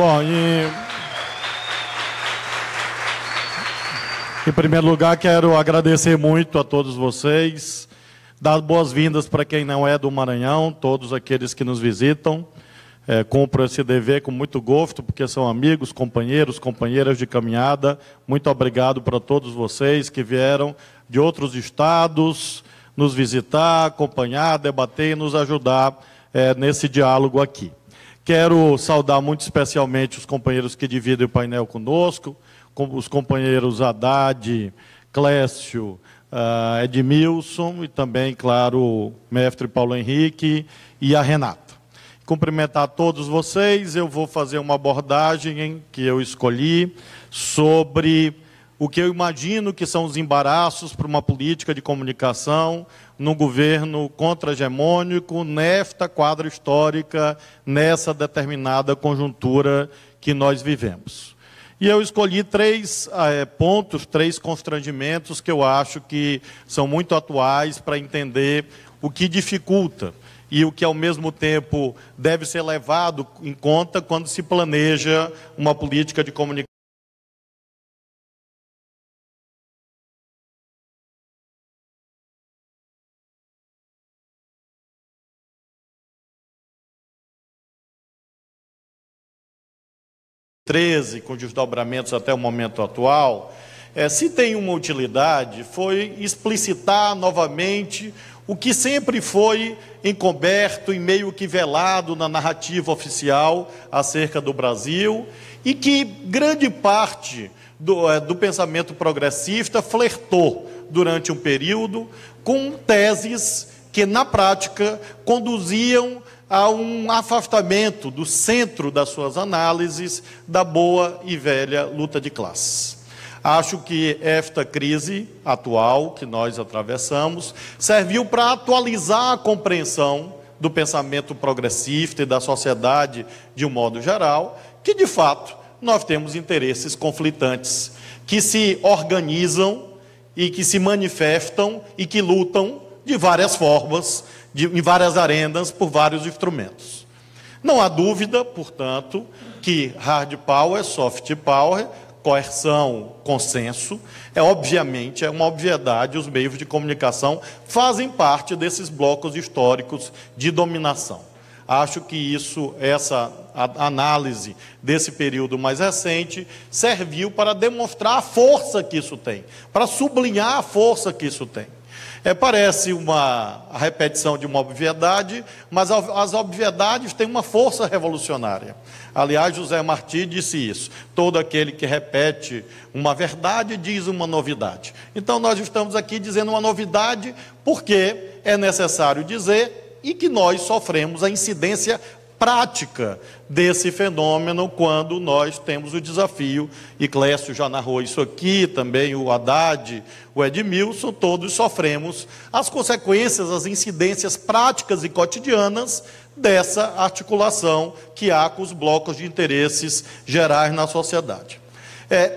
Bom, em primeiro lugar, quero agradecer muito a todos vocês, dar boas-vindas para quem não é do Maranhão, todos aqueles que nos visitam. Cumpro esse dever com muito gosto, porque são amigos, companheiros, companheiras de caminhada. Muito obrigado para todos vocês que vieram de outros estados nos visitar, acompanhar, debater e nos ajudar nesse diálogo aqui. Quero saudar muito especialmente os companheiros que dividem o painel conosco, os companheiros Haddad, Clécio, Edmilson e também, claro, o mestre Paulo Henrique e a Renata. Cumprimentar todos vocês, eu vou fazer uma abordagem que eu escolhi sobre o que eu imagino que são os embaraços para uma política de comunicação no governo contra-hegemônico, nesta quadra histórica, nessa determinada conjuntura que nós vivemos. E eu escolhi três pontos, três constrangimentos que eu acho que são muito atuais para entender o que dificulta e o que, ao mesmo tempo, deve ser levado em conta quando se planeja uma política de comunicação. Com desdobramentos até o momento atual, se tem uma utilidade, foi explicitar novamente o que sempre foi encoberto e meio que velado na narrativa oficial acerca do Brasil, e que grande parte do pensamento progressista flertou durante um período com teses que, na prática, conduziam a um afastamento do centro das suas análises da boa e velha luta de classes. Acho que esta crise atual que nós atravessamos serviu para atualizar a compreensão do pensamento progressista e da sociedade de um modo geral, que, de fato, nós temos interesses conflitantes, que se organizam e que se manifestam e que lutam de várias formas, em várias arenas, por vários instrumentos. Não há dúvida, portanto, que hard power, soft power, coerção, consenso, obviamente, é uma obviedade, os meios de comunicação fazem parte desses blocos históricos de dominação. Acho que essa análise desse período mais recente serviu para demonstrar a força que isso tem, para sublinhar a força que isso tem. Parece a repetição de uma obviedade, mas as obviedades têm uma força revolucionária. Aliás, José Martí disse isso: todo aquele que repete uma verdade diz uma novidade. Então, nós estamos aqui dizendo uma novidade porque é necessário dizer e que nós sofremos a incidência prática desse fenômeno quando nós temos o desafio, e Clécio já narrou isso aqui, também o Haddad, o Edmilson, todos sofremos as consequências, as incidências práticas e cotidianas dessa articulação que há com os blocos de interesses gerais na sociedade.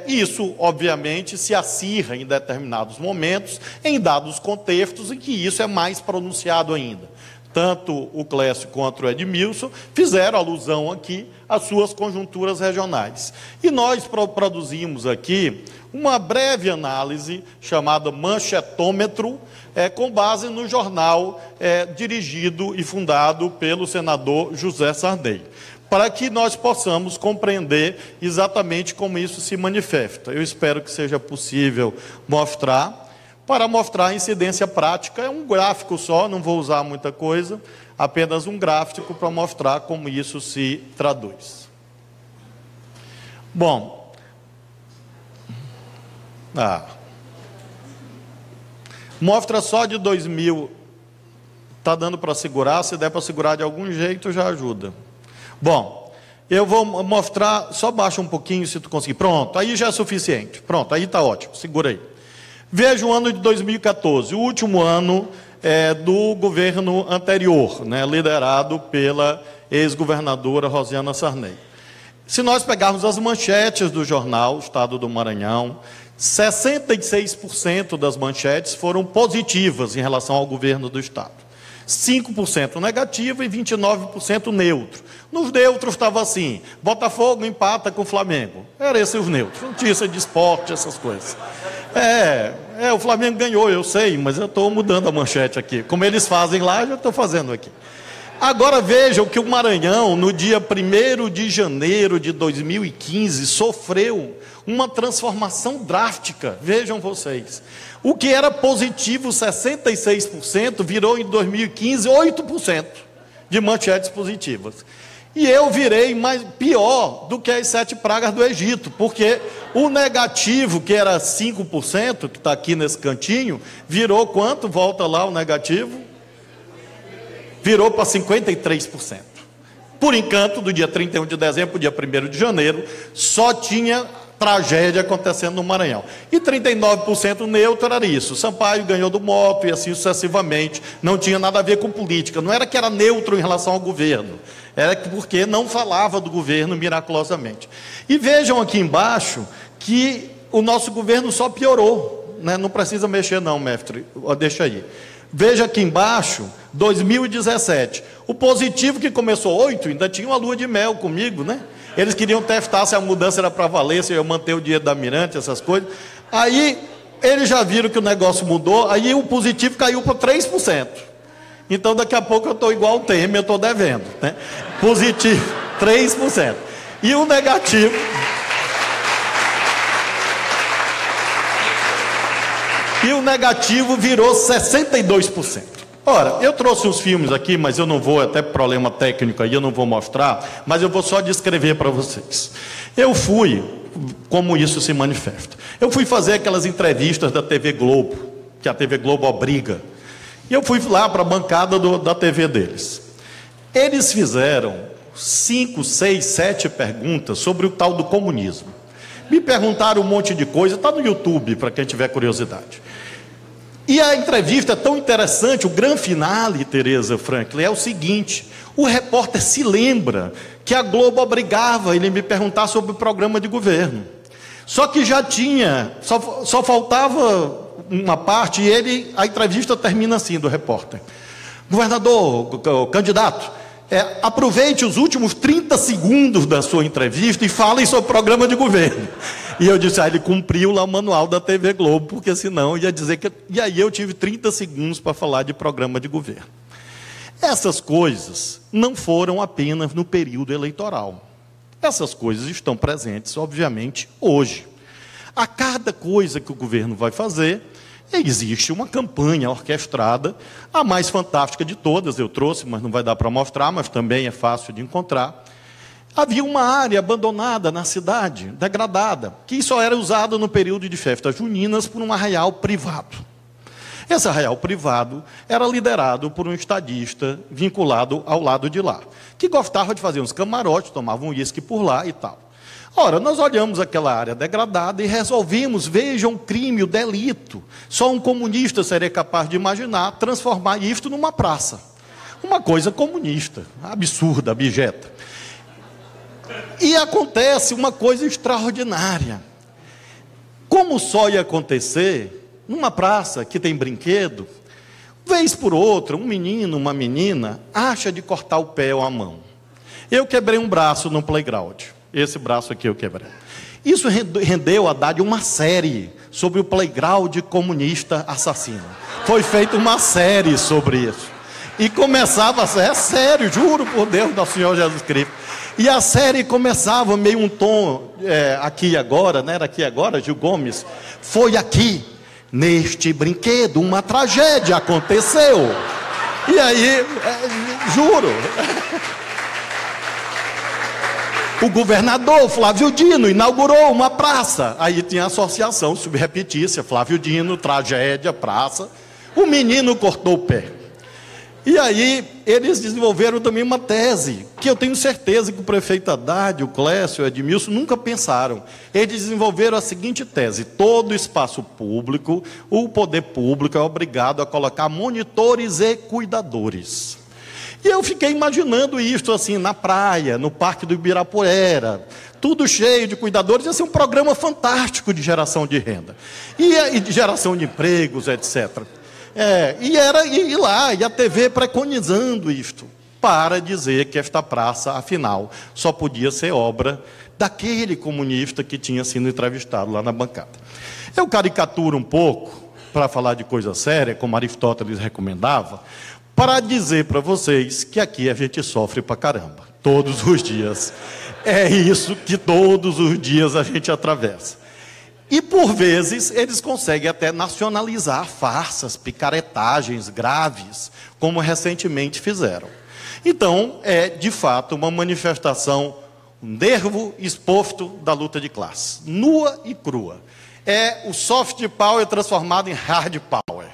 Isso, obviamente, se acirra em determinados momentos, em dados contextos em que isso é mais pronunciado ainda. Tanto o Clécio quanto o Edmilson fizeram alusão aqui às suas conjunturas regionais. E nós produzimos aqui uma breve análise chamada Manchetômetro, com base no jornal dirigido e fundado pelo senador José Sarney, para que nós possamos compreender exatamente como isso se manifesta. Eu espero que seja possível mostrar. Para mostrar a incidência prática, é um gráfico só, não vou usar muita coisa, apenas um gráfico para mostrar como isso se traduz. Bom, mostra só de 2000, está dando para segurar, se der para segurar de algum jeito já ajuda. Bom, eu vou mostrar, só baixa um pouquinho se tu conseguir, pronto, aí já é suficiente, pronto, aí está ótimo, segura aí. Veja o ano de 2014, o último ano do governo anterior, liderado pela ex-governadora Rosiana Sarney. Se nós pegarmos as manchetes do jornal Estado do Maranhão, 66% das manchetes foram positivas em relação ao governo do Estado. 5% negativo e 29% neutro. Nos neutros estava assim: Botafogo empata com o Flamengo. Eram esses os neutros. Notícia de esporte, essas coisas. O Flamengo ganhou, eu sei, mas eu estou mudando a manchete aqui. Como eles fazem lá, eu já estou fazendo aqui. Agora vejam que o Maranhão, no dia 1º de janeiro de 2015, sofreu uma transformação drástica. Vejam vocês. O que era positivo, 66%, virou em 2015 8% de manchetes positivas. E eu virei pior do que as 7 pragas do Egito, porque o negativo, que era 5%, que está aqui nesse cantinho, virou quanto? Volta lá o negativo. Virou para 53%. Por encanto, do dia 31 de dezembro para o dia 1º de janeiro, só tinha tragédia acontecendo no Maranhão. E 39% neutro era isso. Sampaio ganhou do Moto e assim sucessivamente. Não tinha nada a ver com política. Não era que era neutro em relação ao governo. Era porque não falava do governo miraculosamente. E vejam aqui embaixo que o nosso governo só piorou. Né? Não precisa mexer não, mestre. Deixa aí. Veja aqui embaixo, 2017. O positivo que começou 8, ainda tinha uma lua de mel comigo, né? Eles queriam testar se a mudança era para valer, se eu ia manter o dinheiro da Mirante, essas coisas. Aí, eles já viram que o negócio mudou, aí o positivo caiu para 3%. Então, daqui a pouco eu estou igual o Temer, eu estou devendo, né? Positivo, 3%. E o negativo... E o negativo virou 62%. Ora, eu trouxe uns filmes aqui, mas eu não vou, até problema técnico aí, eu não vou mostrar, mas eu vou só descrever para vocês. Eu fui, como isso se manifesta, eu fui fazer aquelas entrevistas da TV Globo, que a TV Globo obriga. E eu fui lá para a bancada da TV deles. Eles fizeram 5, 6, 7 perguntas sobre o tal do comunismo. Me perguntaram um monte de coisa, está no YouTube, para quem tiver curiosidade. E a entrevista é tão interessante, o grande finale, Tereza Franklin, é o seguinte: o repórter se lembra que a Globo obrigava ele a me perguntar sobre o programa de governo. Só que já tinha, só faltava uma parte, e a entrevista termina assim, do repórter: governador, candidato, aproveite os últimos 30 segundos da sua entrevista e fale sobre o programa de governo. E eu disse, ele cumpriu lá o manual da TV Globo, porque senão ia dizer que... E aí eu tive 30 segundos para falar de programa de governo. Essas coisas não foram apenas no período eleitoral. Essas coisas estão presentes, obviamente, hoje. A cada coisa que o governo vai fazer, existe uma campanha orquestrada, a mais fantástica de todas, eu trouxe, mas não vai dar para mostrar, mas também é fácil de encontrar. Havia uma área abandonada na cidade, degradada, que só era usada no período de festas juninas por um arraial privado. Esse arraial privado era liderado por um estadista vinculado ao lado de lá, que gostava de fazer uns camarotes, tomava um uísque por lá e tal. Ora, nós olhamos aquela área degradada e resolvemos, vejam o crime, o delito. Só um comunista seria capaz de imaginar transformar isto numa praça. Uma coisa comunista, absurda, abjeta. E acontece uma coisa extraordinária. Como só ia acontecer numa praça que tem brinquedo, vez por outra, um menino, uma menina, acha de cortar o pé ou a mão. Eu quebrei um braço no playground. Esse braço aqui eu quebrei. Isso rendeu a Haddad uma série sobre o playground comunista assassino. Foi feita uma série sobre isso. E começava a ser, é sério, juro por Deus do Senhor Jesus Cristo. E a série começava meio um tom, aqui e agora, né? Era aqui e agora, Gil Gomes. Foi aqui, neste brinquedo, uma tragédia aconteceu. E aí, juro... O governador Flávio Dino inaugurou uma praça. Aí tinha a associação subrepetícia, Flávio Dino, tragédia, praça. O menino cortou o pé. E aí eles desenvolveram também uma tese, que eu tenho certeza que o prefeito Haddad, o Clécio, o Edmilson nunca pensaram. Eles desenvolveram a seguinte tese: todo espaço público, o poder público é obrigado a colocar monitores e cuidadores. E eu fiquei imaginando isto assim, na praia, no Parque do Ibirapuera, tudo cheio de cuidadores. Ia ser um programa fantástico de geração de renda e de geração de empregos, etc. E a TV preconizando isto, para dizer que esta praça, afinal, só podia ser obra daquele comunista que tinha sido entrevistado lá na bancada. Eu caricaturo um pouco, para falar de coisa séria, como Aristóteles recomendava, para dizer para vocês que aqui a gente sofre pra caramba, todos os dias. É isso que todos os dias a gente atravessa. E, por vezes, eles conseguem até nacionalizar farsas, picaretagens graves, como recentemente fizeram. Então, é, de fato, uma manifestação, um nervo exposto da luta de classe, nua e crua. É o soft power transformado em hard power.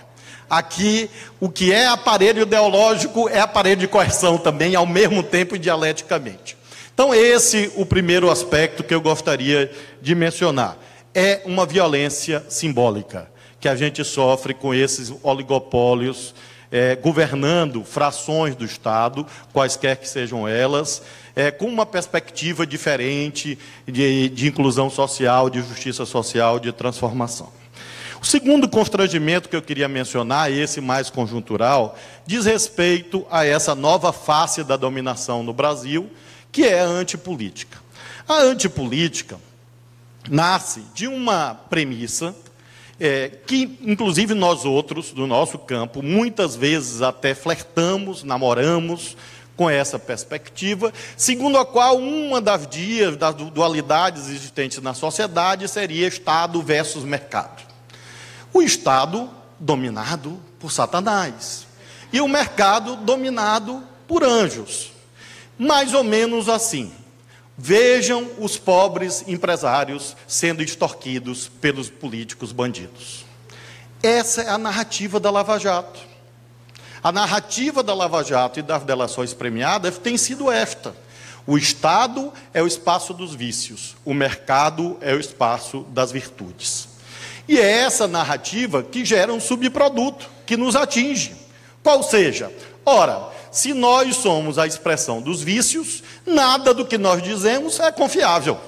Aqui, o que é aparelho ideológico é aparelho de coerção também, ao mesmo tempo dialeticamente. Então, esse é o primeiro aspecto que eu gostaria de mencionar. É uma violência simbólica que a gente sofre com esses oligopólios governando frações do Estado, quaisquer que sejam elas, com uma perspectiva diferente de inclusão social, de justiça social, de transformação. O segundo constrangimento que eu queria mencionar, esse mais conjuntural, diz respeito a essa nova face da dominação no Brasil, que é a antipolítica. A antipolítica nasce de uma premissa que, inclusive, nós outros, do nosso campo, muitas vezes até flertamos, namoramos com essa perspectiva, segundo a qual uma das dualidades existentes na sociedade seria Estado versus mercado. O Estado dominado por Satanás e o mercado dominado por anjos. Mais ou menos assim. Vejam os pobres empresários sendo extorquidos pelos políticos bandidos. Essa é a narrativa da Lava Jato. A narrativa da Lava Jato e das delações premiadas tem sido esta. O Estado é o espaço dos vícios, o mercado é o espaço das virtudes. E é essa narrativa que gera um subproduto, que nos atinge. Qual seja? Ora, se nós somos a expressão dos vícios, nada do que nós dizemos é confiável.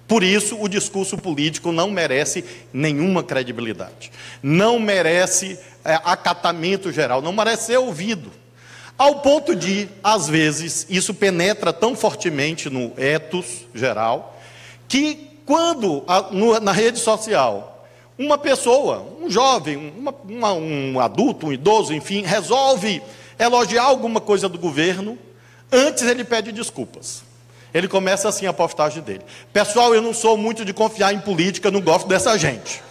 Por isso, o discurso político não merece nenhuma credibilidade. Não merece acatamento geral, não merece ser ouvido. Ao ponto de, às vezes, isso penetra tão fortemente no ethos geral, que quando na rede social uma pessoa, um jovem, um adulto, um idoso, enfim, resolve elogiar alguma coisa do governo, antes ele pede desculpas. Ele começa assim a postagem dele: pessoal, eu não sou muito de confiar em política, não gosto dessa gente.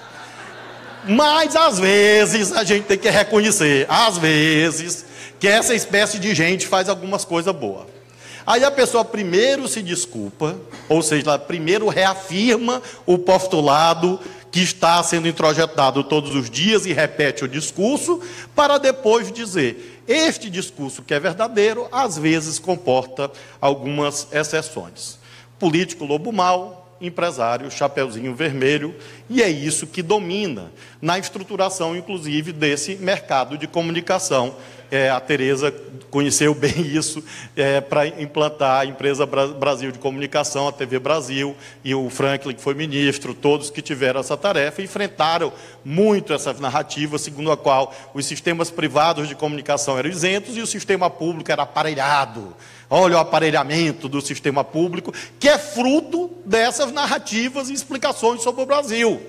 Mas, às vezes, a gente tem que reconhecer, às vezes, que essa espécie de gente faz algumas coisas boas. Aí a pessoa primeiro se desculpa, ou seja, ela primeiro reafirma o postulado que está sendo introjetado todos os dias e repete o discurso, para depois dizer: este discurso que é verdadeiro, às vezes comporta algumas exceções. Político lobo mau, empresário chapeuzinho vermelho, e é isso que domina na estruturação, inclusive, desse mercado de comunicação. A Tereza conheceu bem isso para implantar a empresa Brasil de Comunicação, a TV Brasil, e o Franklin, que foi ministro, todos que tiveram essa tarefa, enfrentaram muito essa narrativa, segundo a qual os sistemas privados de comunicação eram isentos e o sistema público era aparelhado. Olha o aparelhamento do sistema público, que é fruto dessas narrativas e explicações sobre o Brasil,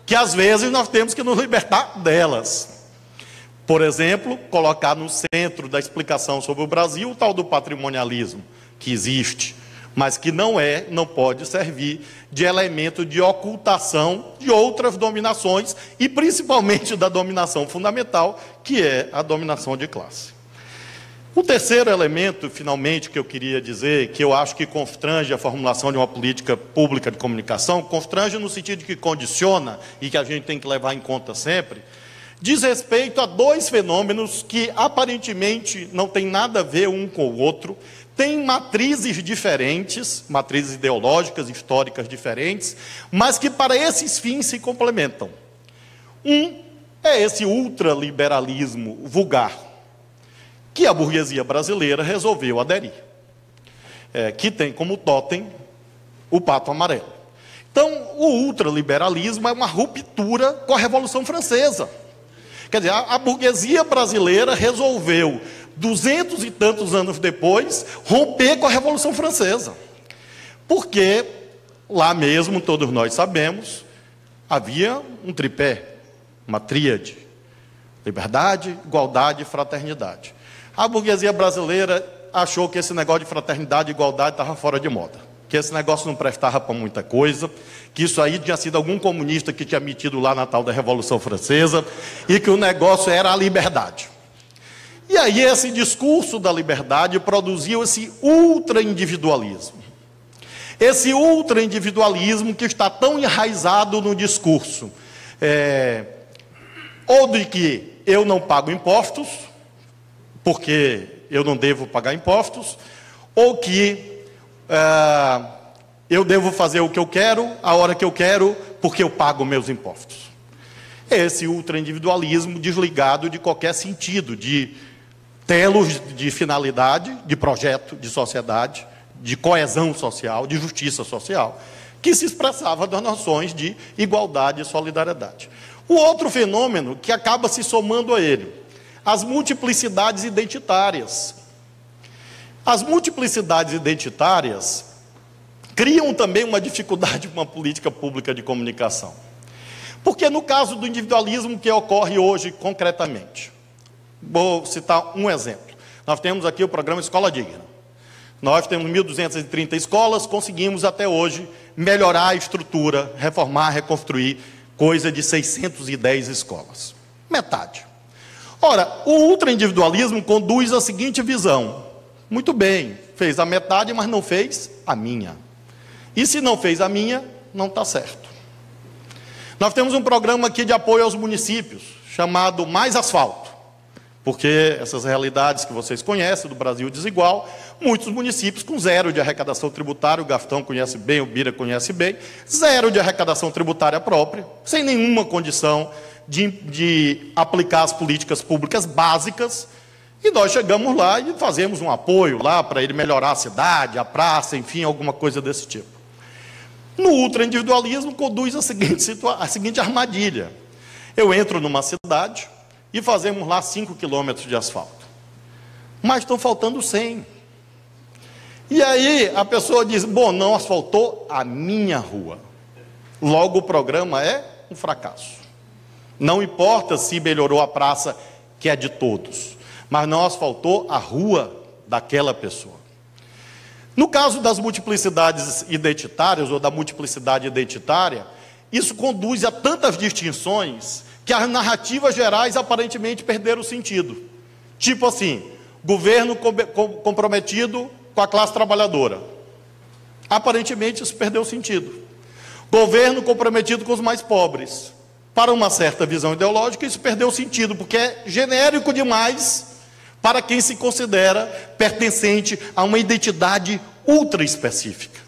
que às vezes nós temos que nos libertar delas. Por exemplo, colocar no centro da explicação sobre o Brasil o tal do patrimonialismo, que existe, mas que não pode servir de elemento de ocultação de outras dominações, e principalmente da dominação fundamental, que é a dominação de classe. O terceiro elemento, finalmente, que eu queria dizer, que eu acho que constrange a formulação de uma política pública de comunicação, constrange no sentido de que condiciona, e que a gente tem que levar em conta sempre, diz respeito a dois fenômenos que aparentemente não têm nada a ver um com o outro, têm matrizes diferentes, matrizes ideológicas, históricas diferentes, mas que para esses fins se complementam. Um é esse ultraliberalismo vulgar, que a burguesia brasileira resolveu aderir, que tem como totem o pato amarelo. Então, o ultraliberalismo é uma ruptura com a Revolução Francesa. Quer dizer, a burguesia brasileira resolveu, 200 e tantos anos depois, romper com a Revolução Francesa. Porque lá mesmo, todos nós sabemos, havia um tripé, uma tríade: liberdade, igualdade e fraternidade. A burguesia brasileira achou que esse negócio de fraternidade e igualdade estava fora de moda, que esse negócio não prestava para muita coisa, que isso aí tinha sido algum comunista que tinha metido lá na tal da Revolução Francesa, e que o negócio era a liberdade. E aí esse discurso da liberdade produziu esse ultra-individualismo. Esse ultra-individualismo que está tão enraizado no discurso, ou de que eu não pago impostos, porque eu não devo pagar impostos, ou que eu devo fazer o que eu quero, a hora que eu quero, porque eu pago meus impostos. Esse ultra-individualismo desligado de qualquer sentido, de telos de finalidade, de projeto, de sociedade, de coesão social, de justiça social, que se expressava das noções de igualdade e solidariedade. O outro fenômeno que acaba se somando a ele, as multiplicidades identitárias. As multiplicidades identitárias criam também uma dificuldade para uma política pública de comunicação. Porque no caso do individualismo que ocorre hoje concretamente, vou citar um exemplo. Nós temos aqui o programa Escola Digna. Nós temos 1.230 escolas, conseguimos até hoje melhorar a estrutura, reformar, reconstruir, coisa de 610 escolas. Metade. Ora, o ultraindividualismo conduz à seguinte visão: muito bem, fez a metade, mas não fez a minha. E se não fez a minha, não está certo. Nós temos um programa aqui de apoio aos municípios, chamado Mais Asfalto, porque essas realidades que vocês conhecem, do Brasil desigual, muitos municípios com zero de arrecadação tributária, o Gastão conhece bem, o Bira conhece bem, zero de arrecadação tributária própria, sem nenhuma condição de aplicar as políticas públicas básicas, e nós chegamos lá e fazemos um apoio lá para ele melhorar a cidade, a praça, enfim, alguma coisa desse tipo. No ultraindividualismo conduz a seguinte armadilha: eu entro numa cidade e fazemos lá 5 quilômetros de asfalto, mas estão faltando 100. E aí a pessoa diz: bom, não asfaltou a minha rua, logo o programa é um fracasso. Não importa se melhorou a praça, que é de todos, mas não asfaltou a rua daquela pessoa. No caso das multiplicidades identitárias, ou da multiplicidade identitária, isso conduz a tantas distinções que as narrativas gerais aparentemente perderam o sentido. Tipo assim, governo comprometido com a classe trabalhadora. Aparentemente isso perdeu o sentido. Governo comprometido com os mais pobres. Para uma certa visão ideológica, isso perdeu o sentido, porque é genérico demais para quem se considera pertencente a uma identidade ultra específica.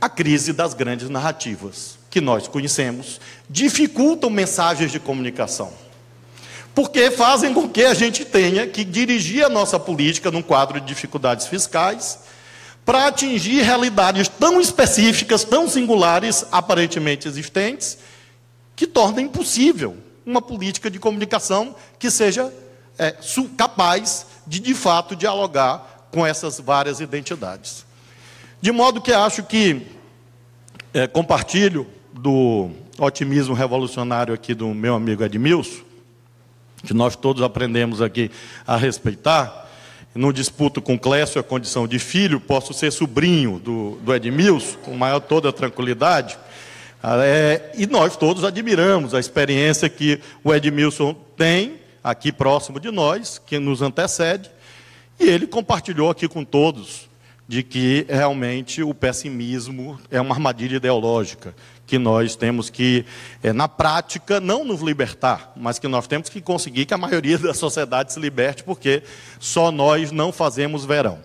A crise das grandes narrativas, que nós conhecemos, dificultam mensagens de comunicação, porque fazem com que a gente tenha que dirigir a nossa política num quadro de dificuldades fiscais, para atingir realidades tão específicas, tão singulares, aparentemente existentes, que torna impossível uma política de comunicação que seja capaz de fato, dialogar com essas várias identidades. De modo que acho que compartilho do otimismo revolucionário aqui do meu amigo Edmilson, que nós todos aprendemos aqui a respeitar. Não disputo com Clécio a condição de filho, posso ser sobrinho do Edmilson, com toda a tranquilidade. E nós todos admiramos a experiência que o Edmilson tem, aqui próximo de nós, que nos antecede, e ele compartilhou aqui com todos, de que realmente o pessimismo é uma armadilha ideológica, que nós temos que, na prática, não nos libertar, mas que nós temos que conseguir que a maioria da sociedade se liberte, porque só nós não fazemos verão.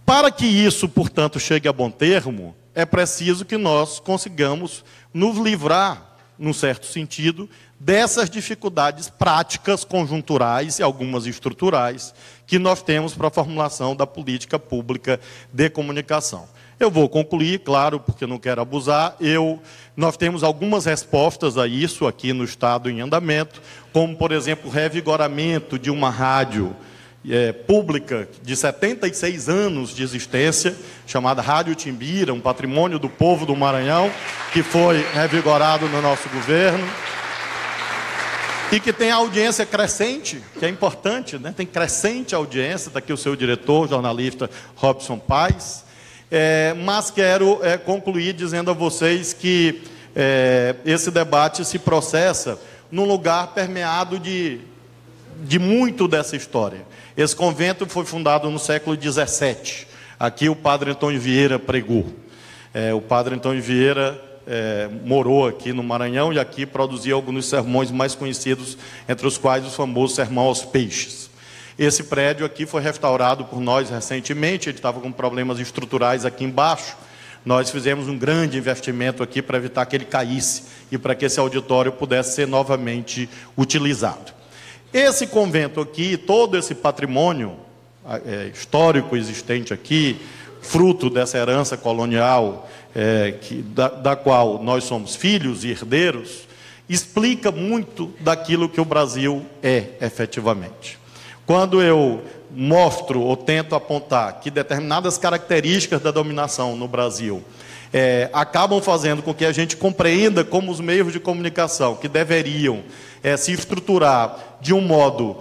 Para que isso, portanto, chegue a bom termo, é preciso que nós consigamos nos livrar, num certo sentido, dessas dificuldades práticas, conjunturais e algumas estruturais, que nós temos para a formulação da política pública de comunicação. Eu vou concluir, claro, porque não quero abusar. Nós temos algumas respostas a isso aqui no Estado em andamento, como, por exemplo, o revigoramento de uma rádio pública de 76 anos de existência, chamada Rádio Timbira, um patrimônio do povo do Maranhão, que foi revigorado no nosso governo, e que tem audiência crescente, que é importante, né? Tem crescente audiência, está aqui o seu diretor, jornalista Robson Paes. Mas quero concluir dizendo a vocês que esse debate se processa num lugar permeado de muito dessa história. Esse convento foi fundado no século XVII. Aqui o padre Antônio Vieira pregou. O padre Antônio Vieira morou aqui no Maranhão e aqui produzia alguns dos sermões mais conhecidos, entre os quais o famoso Sermão aos Peixes. Esse prédio aqui foi restaurado por nós recentemente, ele estava com problemas estruturais aqui embaixo. Nós fizemos um grande investimento aqui para evitar que ele caísse e para que esse auditório pudesse ser novamente utilizado. Esse convento aqui, todo esse patrimônio histórico existente aqui, fruto dessa herança colonial, da qual nós somos filhos e herdeiros, explica muito daquilo que o Brasil é efetivamente. Quando eu mostro ou tento apontar que determinadas características da dominação no Brasil acabam fazendo com que a gente compreenda como os meios de comunicação que deveriam se estruturar de um modo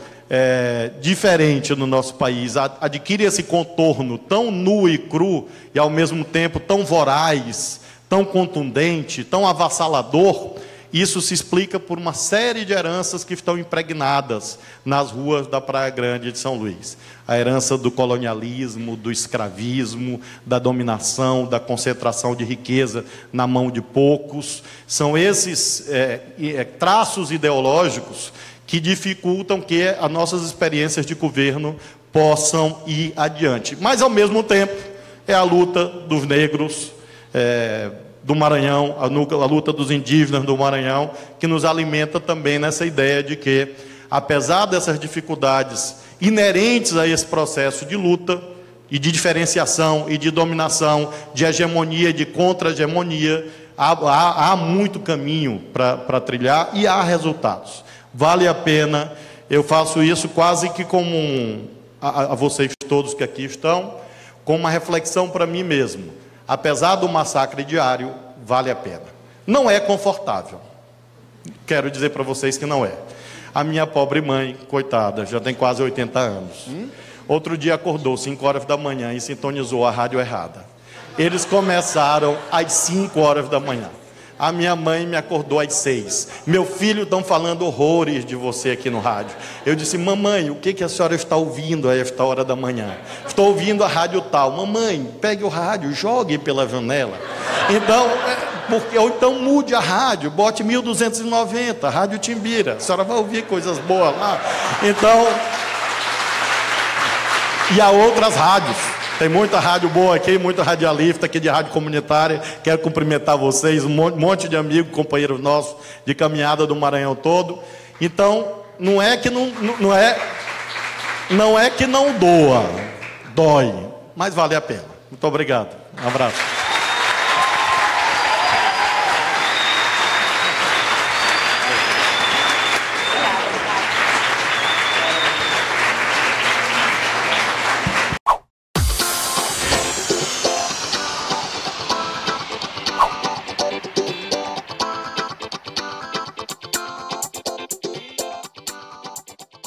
diferente no nosso país, adquire esse contorno tão nu e cru e ao mesmo tempo tão voraz, tão contundente, tão avassalador. Isso se explica por uma série de heranças que estão impregnadas nas ruas da Praia Grande de São Luís. A herança do colonialismo, do escravismo, da dominação, da concentração de riqueza na mão de poucos. São esses traços ideológicos que dificultam que as nossas experiências de governo possam ir adiante. Mas, ao mesmo tempo, é a luta dos negros, do Maranhão, a luta dos indígenas do Maranhão, que nos alimenta também nessa ideia de que, apesar dessas dificuldades inerentes a esse processo de luta e de diferenciação e de dominação, de hegemonia e de contra-hegemonia, há muito caminho para trilhar e há resultados. Vale a pena. Eu faço isso quase que como a vocês todos que aqui estão, com uma reflexão para mim mesmo. Apesar do massacre diário, vale a pena. Não é confortável. Quero dizer para vocês que não é. A minha pobre mãe, coitada, já tem quase 80 anos. Outro dia acordou 5 horas da manhã e sintonizou a rádio errada. Eles começaram às 5 horas da manhã. A minha mãe me acordou às 6. Meu filho, estão falando horrores de você aqui no rádio. Eu disse, mamãe, o que a senhora está ouvindo a esta hora da manhã? Estou ouvindo a rádio tal. Mamãe, pegue o rádio, jogue pela janela. Então, ou então mude a rádio, bote 1290, Rádio Timbira. A senhora vai ouvir coisas boas lá. Então, e há outras rádios. Tem muita rádio boa aqui, muita radialista aqui de rádio comunitária. Quero cumprimentar vocês, um monte de amigos, companheiros nossos de caminhada do Maranhão todo. Então, não é que não doa, dói, mas vale a pena. Muito obrigado. Um abraço.